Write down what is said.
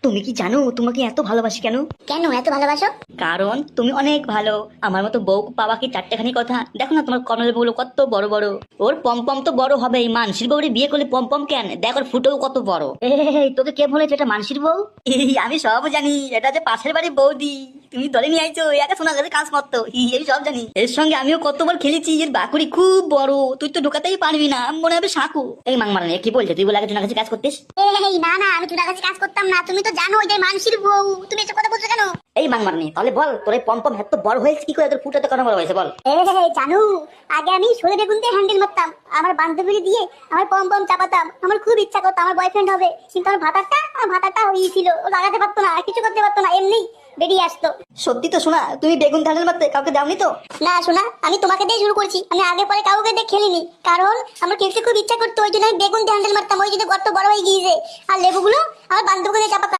তুমি কি জানো তোমাকে এত ভালোবাসি কেন? কেন এত ভালোবাসো? কারণ তুমি অনেক ভালো। আমার মতো বউ পাওয়া কি চারটেখানি কথা? দেখো না তোমার কর্নেল বউগুলো কত বড় বড়। ওর পম তো বড় হবেই, মানসির বউরে বিয়ে করলে পম কেন? দেখো ফুটেও কত বড়। এই তোকে কে বলেছে এটা মানসির বউ? আমি সব জানি, এটা যে পাশের বাড়ির বৌদি। তুমি ধরে নিয়ে আইছো, একা শোনা গেছে কাজ করতো। আমি সব জানি, এর সঙ্গে আমিও কতবার খেলেছি। এর বাকুড়ি খুব বড়, তুই তো ঢোকাতেই পারবি না, মনে হবে সাঁকু। এই মাংমারানি কি বলছে? তুই বলে আগে জনের কাছে কাজ করতিস? এই না না, আমি তোমার কাছে কাজ করতাম না। তুমি তো জানো ওইটাই মানসির বউ, তুমি এসব কথা বলছো কেন? এই মাংমারানি তাহলে বল, তোর এই পম এত বড় হয়েছে কি করে? তোর ফুটে তো কেন বড় হয়েছে বল? জানো, আগে আমি সরে বেগুন দিয়ে হ্যান্ডেল মারতাম, আমার বান্ধবীকে দিয়ে আমার পম চাপাতাম। আমার খুব ইচ্ছা করতো আমার বয়ফ্রেন্ড হবে, কিন্তু আমার ভাতারটা হয়েছিল, ও লাগাতে পারতো না, কিছু করতে পারতো না, এমনি বেরিয়ে আসতো। সত্যি তো শোনা, তুমি বেগুন হ্যান্ডেল মারতে কাউকে দাওনি তো? না শোনা, আমি তোমাকে দিয়ে শুরু করছি, আমি আগে পরে কাউকে দিয়ে খেলিনি, কারণ আমার খেলতে খুব ইচ্ছা করতো, ওই জন্য আমি বেগুন দিয়ে হ্যান্ডেল মারতাম, ওই জন্য গর্ত বড় হয়ে গিয়েছে। আর লেবুগুলো আমার বান্ধবীকে দিয়ে চাপাতাম।